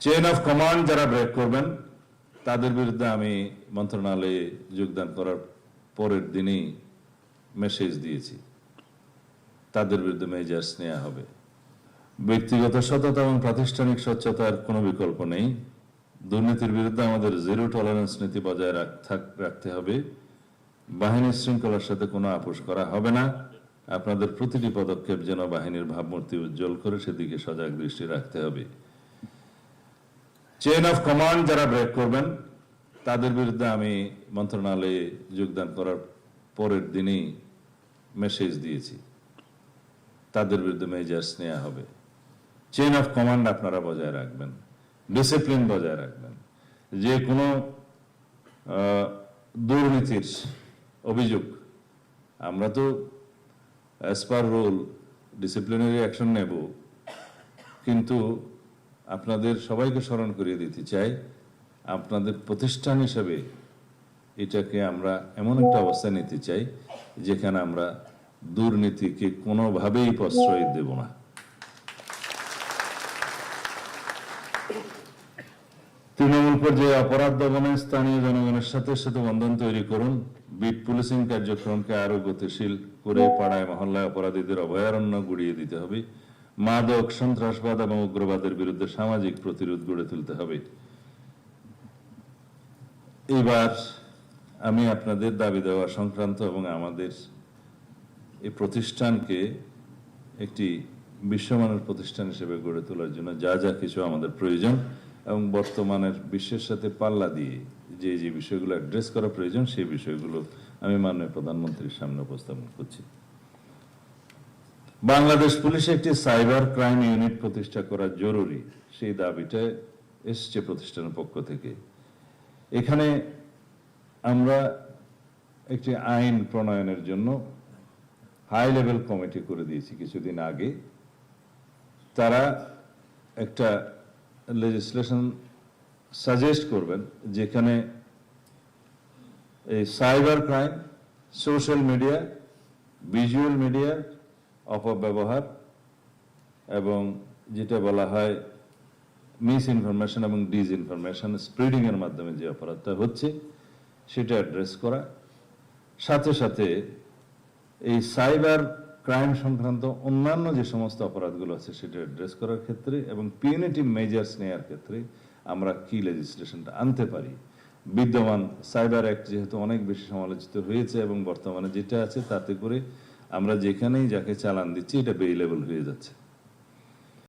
Chain of command যারা break করবেন তাদের বিরুদ্ধে আমি মন্ত্রণালয়ে যোগদান করার পরের দিনই মেসেজ দিয়েছি, তাদের বিরুদ্ধে মেজার্স নেওয়া হবে। ব্যক্তিগত সততা এবং প্রাতিষ্ঠানিক স্বচ্ছতার কোনো বিকল্প নেই। দুর্নীতির বিরুদ্ধে আমাদের জিরো টলারেন্স নীতি বজায় রাখতে হবে। বাহিনীর শৃঙ্খলার সাথে কোনো আপোষ করা হবে না। আপনাদের প্রতিটি পদক্ষেপ যেন বাহিনীর ভাবমূর্তি উজ্জ্বল করে সেদিকে সজাগ দৃষ্টি রাখতে হবে। চেইন অফ কমান্ড যারা ব্রেক করবেন তাদের বিরুদ্ধে আমি মন্ত্রণালয়ে যোগদান করার পরের দিনই মেসেজ দিয়েছি, তাদের বিরুদ্ধে মেজার্স নেওয়া হবে। চেইন অফ কমান্ড আপনারা বজায় রাখবেন, ডিসিপ্লিন বজায় রাখবেন। যে কোনো দুর্নীতির অভিযোগ আমরা তো as per rule disciplinary action নেব, কিন্তু আপনাদের সবাইকে স্মরণ করিয়ে দিতে চাই, আপনাদের প্রতিষ্ঠান হিসেবে এটাকে আমরা এমন একটা অবস্থায় নিতে চাই যেখানে আমরা দুর্নীতিকে কোনোভাবেই প্রশ্রয় দেব না। তৃণমূল পর্যায়ে অপরাধ দমনে স্থানীয় জনগণের সাথে সাথে বন্ধন তৈরি করুন। বিট পুলিশিং কার্যক্রমকে আরো গতিশীল করে পাড়ায় মহল্লায় অপরাধীদের অভয়ারণ্য গুড়িয়ে দিতে হবে। মাদক, সন্ত্রাসবাদ এবং উগ্রবাদের বিরুদ্ধে সামাজিক প্রতিরোধ গড়ে তুলতে হবে। এবার আমি আপনাদের দাবি দেওয়া সংক্রান্ত এবং আমাদের এই প্রতিষ্ঠানকে একটি বিশ্বমানের প্রতিষ্ঠান হিসেবে গড়ে তোলার জন্য যা যা কিছু আমাদের প্রয়োজন এবং বর্তমানের বিশ্বের সাথে পাল্লা দিয়ে যে যে বিষয়গুলো অ্যাড্রেস করা প্রয়োজন সেই বিষয়গুলো আমি মাননীয় প্রধানমন্ত্রীর সামনে উপস্থাপন করছি। বাংলাদেশ পুলিশে একটি সাইবার ক্রাইম ইউনিট প্রতিষ্ঠা করা জরুরি, সেই দাবিটা এসছে প্রতিষ্ঠানের পক্ষ থেকে। এখানে আমরা একটি আইন প্রণয়নের জন্য হাই লেভেল কমিটি করে দিয়েছি কিছুদিন আগে। তারা একটা লেজিসলেশন সাজেস্ট করবেন যেখানে এই cyber crime, social media, visual মিডিয়ার অপব্যবহার এবং যেটা বলা হয় মিস ইনফরমেশন এবং ডিসইনফরমেশন স্প্রেডিং এর মাধ্যমে যে অপরাধটা হচ্ছে সেটা অ্যাড্রেস করা, সাথে সাথে এই সাইবার ক্রাইম সংক্রান্ত অন্যান্য যে সমস্ত অপরাধগুলো আছে সেটা অ্যাড্রেস করার ক্ষেত্রে এবং পিউনিটিভ মেজার্স নেওয়ার ক্ষেত্রে আমরা কি লেজিসলেশনটা আনতে পারি। বিদ্যমান সাইবার অ্যাক্ট যেহেতু অনেক বেশি সমালোচিত হয়েছে এবং বর্তমানে যেটা আছে তাতে করে আমরা যেখানেই যাকে চালান দিচ্ছি এটা বেইলেবল হয়ে যাচ্ছে।